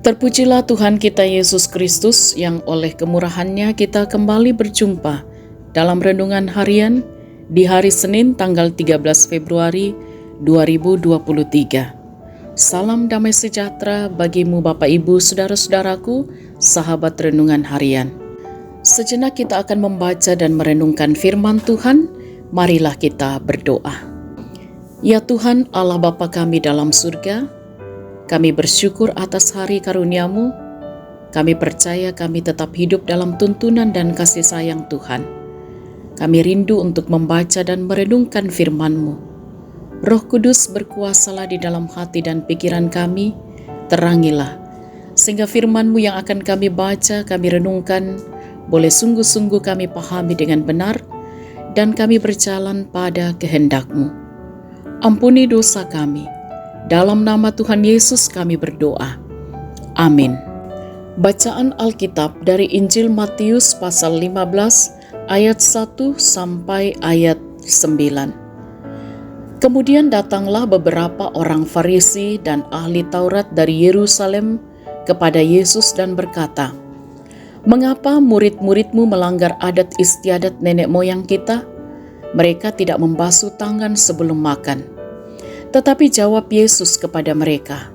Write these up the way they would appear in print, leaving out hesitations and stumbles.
Terpujilah Tuhan kita Yesus Kristus yang oleh kemurahan-Nya kita kembali berjumpa dalam renungan harian di hari Senin tanggal 13 Februari 2023. Salam damai sejahtera bagimu Bapak Ibu Saudara-saudaraku, sahabat renungan harian. Sejenak kita akan membaca dan merenungkan firman Tuhan. Marilah kita berdoa. Ya Tuhan Allah Bapa kami dalam surga, kami bersyukur atas hari karunia-Mu. Kami percaya kami tetap hidup dalam tuntunan dan kasih sayang Tuhan. Kami rindu untuk membaca dan merenungkan firman-Mu. Roh Kudus berkuasalah di dalam hati dan pikiran kami, terangilah, sehingga firman-Mu yang akan kami baca, kami renungkan, boleh sungguh-sungguh kami pahami dengan benar, dan kami berjalan pada kehendak-Mu. Ampuni dosa kami. Dalam nama Tuhan Yesus kami berdoa. Amin. Bacaan Alkitab dari Injil Matius pasal 15 ayat 1 sampai ayat 9. Kemudian datanglah beberapa orang Farisi dan ahli Taurat dari Yerusalem kepada Yesus dan berkata, "Mengapa murid-muridmu melanggar adat istiadat nenek moyang kita? Mereka tidak membasuh tangan sebelum makan." Tetapi jawab Yesus kepada mereka,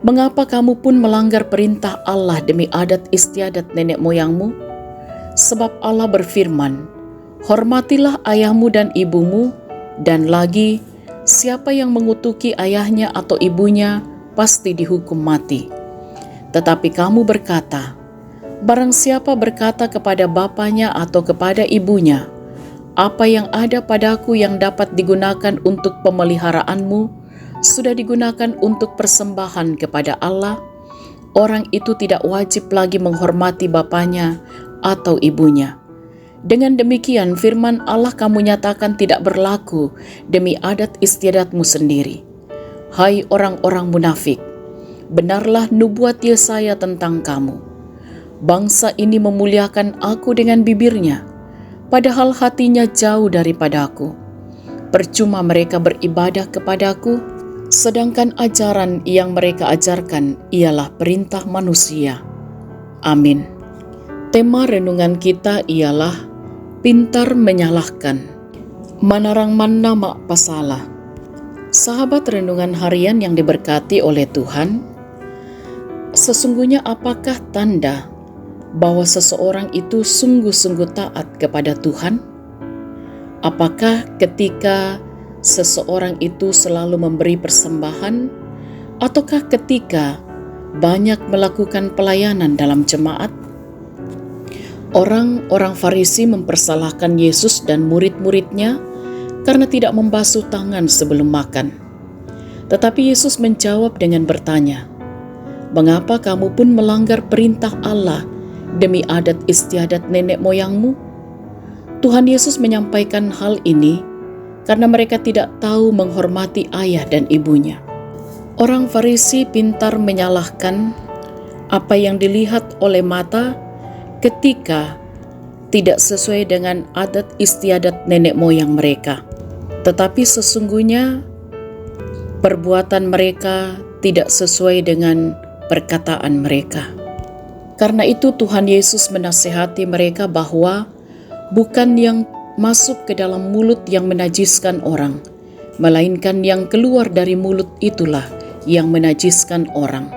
"Mengapa kamu pun melanggar perintah Allah demi adat istiadat nenek moyangmu? Sebab Allah berfirman, hormatilah ayahmu dan ibumu, dan lagi, siapa yang mengutuki ayahnya atau ibunya pasti dihukum mati. Tetapi kamu berkata, barang siapa berkata kepada bapanya atau kepada ibunya, apa yang ada padaku yang dapat digunakan untuk pemeliharaanmu, sudah digunakan untuk persembahan kepada Allah, orang itu tidak wajib lagi menghormati bapanya atau ibunya. Dengan demikian firman Allah kamu nyatakan tidak berlaku demi adat istiadatmu sendiri. Hai orang-orang munafik, benarlah nubuat Yesaya tentang kamu. Bangsa ini memuliakan aku dengan bibirnya, padahal hatinya jauh daripadaku. Percuma mereka beribadah kepadaku, sedangkan ajaran yang mereka ajarkan ialah perintah manusia." Amin. Tema renungan kita ialah pintar menyalahkan. Manarang manna mak pasalah. Sahabat renungan harian yang diberkati oleh Tuhan, sesungguhnya apakah tanda bahwa seseorang itu sungguh-sungguh taat kepada Tuhan? Apakah ketika seseorang itu selalu memberi persembahan, ataukah ketika banyak melakukan pelayanan dalam jemaat? Orang-orang Farisi mempersalahkan Yesus dan murid-muridnya karena tidak membasuh tangan sebelum makan. Tetapi Yesus menjawab dengan bertanya, "Mengapa kamu pun melanggar perintah Allah demi adat istiadat nenek moyangmu?" Tuhan Yesus menyampaikan hal ini karena mereka tidak tahu menghormati ayah dan ibunya. Orang Farisi pintar menyalahkan apa yang dilihat oleh mata ketika tidak sesuai dengan adat istiadat nenek moyang mereka. Tetapi sesungguhnya perbuatan mereka tidak sesuai dengan perkataan mereka. Karena itu Tuhan Yesus menasihati mereka bahwa bukan yang masuk ke dalam mulut yang menajiskan orang, melainkan yang keluar dari mulut itulah yang menajiskan orang.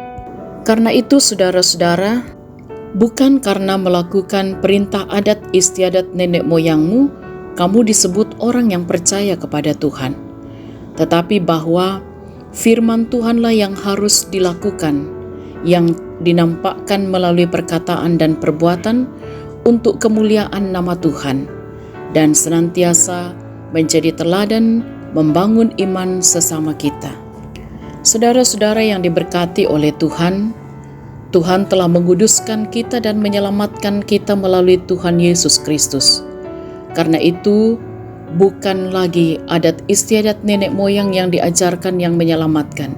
Karena itu saudara-saudara, bukan karena melakukan perintah adat istiadat nenek moyangmu, kamu disebut orang yang percaya kepada Tuhan. Tetapi bahwa firman Tuhanlah yang harus dilakukan, yang dinampakkan melalui perkataan dan perbuatan untuk kemuliaan nama Tuhan, dan senantiasa menjadi teladan membangun iman sesama kita. Saudara-saudara yang diberkati oleh Tuhan, Tuhan telah menguduskan kita dan menyelamatkan kita melalui Tuhan Yesus Kristus. Karena itu, bukan lagi adat istiadat nenek moyang yang diajarkan yang menyelamatkan,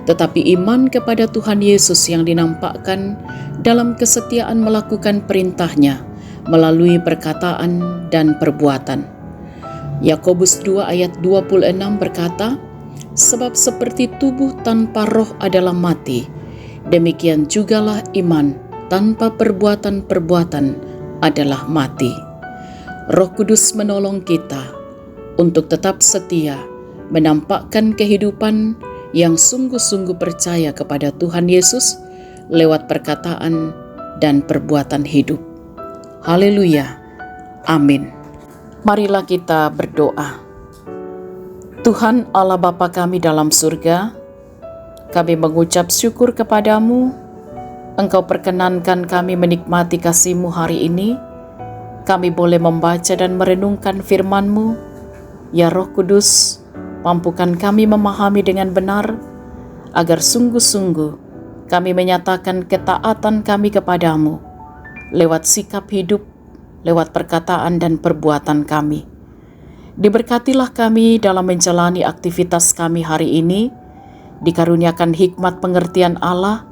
tetapi iman kepada Tuhan Yesus yang dinampakkan dalam kesetiaan melakukan perintah-Nya melalui perkataan dan perbuatan. Yakobus 2 ayat 26 berkata, "Sebab seperti tubuh tanpa roh adalah mati, Demikian jugalah iman tanpa perbuatan-perbuatan adalah mati. Roh Kudus menolong kita untuk tetap setia menampakkan kehidupan yang sungguh-sungguh percaya kepada Tuhan Yesus lewat perkataan dan perbuatan hidup. Haleluya. Amin. Marilah kita berdoa. Tuhan Allah Bapa kami dalam surga, kami mengucap syukur kepadamu. Engkau perkenankan kami menikmati kasih-Mu hari ini. Kami boleh membaca dan merenungkan firman-Mu. Ya Roh Kudus, mampukan kami memahami dengan benar, agar sungguh-sungguh kami menyatakan ketaatan kami kepadamu, lewat sikap hidup, lewat perkataan dan perbuatan kami. Diberkatilah kami dalam menjalani aktivitas kami hari ini, dikaruniakan hikmat pengertian Allah,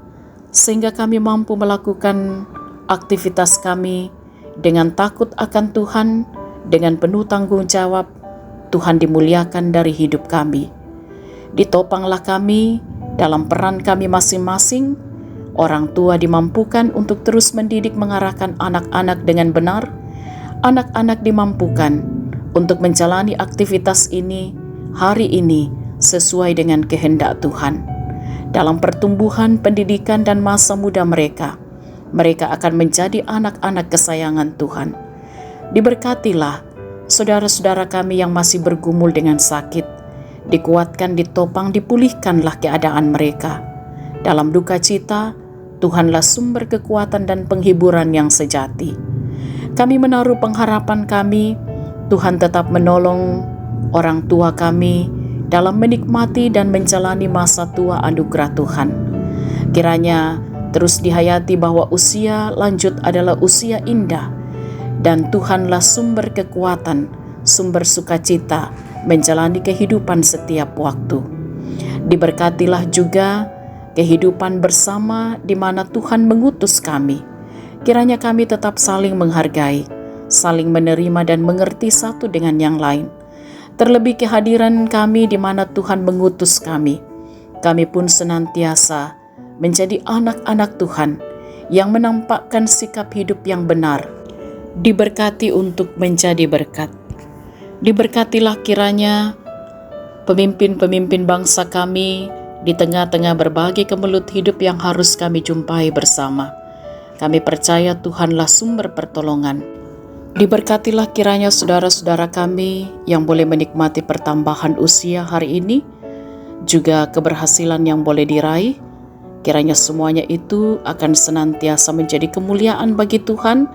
sehingga kami mampu melakukan aktivitas kami dengan takut akan Tuhan, dengan penuh tanggung jawab. Tuhan dimuliakan dari hidup kami. Ditopanglah kami dalam peran kami masing-masing. Orang tua dimampukan untuk terus mendidik mengarahkan anak-anak dengan benar. Anak-anak dimampukan untuk menjalani aktivitas ini hari ini sesuai dengan kehendak Tuhan. Dalam pertumbuhan, pendidikan, dan masa muda mereka, mereka akan menjadi anak-anak kesayangan Tuhan. Diberkatilah saudara-saudara kami yang masih bergumul dengan sakit, dikuatkan, ditopang, dipulihkanlah keadaan mereka. Dalam duka cita, Tuhanlah sumber kekuatan dan penghiburan yang sejati. Kami menaruh pengharapan kami, Tuhan tetap menolong orang tua kami dalam menikmati dan menjalani masa tua anugerah Tuhan. Kiranya terus dihayati bahwa usia lanjut adalah usia indah, dan Tuhanlah sumber kekuatan, sumber sukacita menjalani kehidupan setiap waktu. Diberkatilah juga kehidupan bersama di mana Tuhan mengutus kami. Kiranya kami tetap saling menghargai, saling menerima dan mengerti satu dengan yang lain. Terlebih kehadiran kami di mana Tuhan mengutus kami. Kami pun senantiasa menjadi anak-anak Tuhan yang menampakkan sikap hidup yang benar, diberkati untuk menjadi berkat. Diberkatilah kiranya pemimpin-pemimpin bangsa kami di tengah-tengah berbagai kemelut hidup yang harus kami jumpai bersama. Kami percaya Tuhanlah sumber pertolongan. Diberkatilah kiranya saudara-saudara kami yang boleh menikmati pertambahan usia hari ini, juga keberhasilan yang boleh diraih. Kiranya semuanya itu akan senantiasa menjadi kemuliaan bagi Tuhan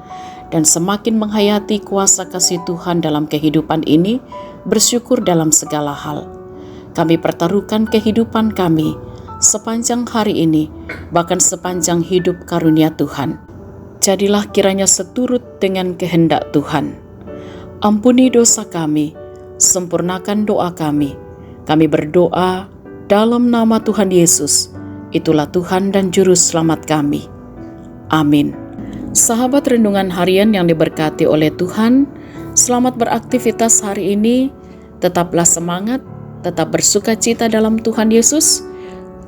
dan semakin menghayati kuasa kasih Tuhan dalam kehidupan ini, bersyukur dalam segala hal. Kami pertaruhkan kehidupan kami sepanjang hari ini, bahkan sepanjang hidup karunia Tuhan. Jadilah kiranya seturut dengan kehendak Tuhan. Ampuni dosa kami, sempurnakan doa kami. Kami berdoa dalam nama Tuhan Yesus. Itulah Tuhan dan Juru Selamat kami. Amin. Sahabat renungan harian yang diberkati oleh Tuhan, selamat beraktivitas hari ini. Tetaplah semangat, tetap bersukacita dalam Tuhan Yesus.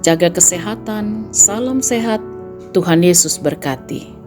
Jaga kesehatan, salam sehat, Tuhan Yesus berkati.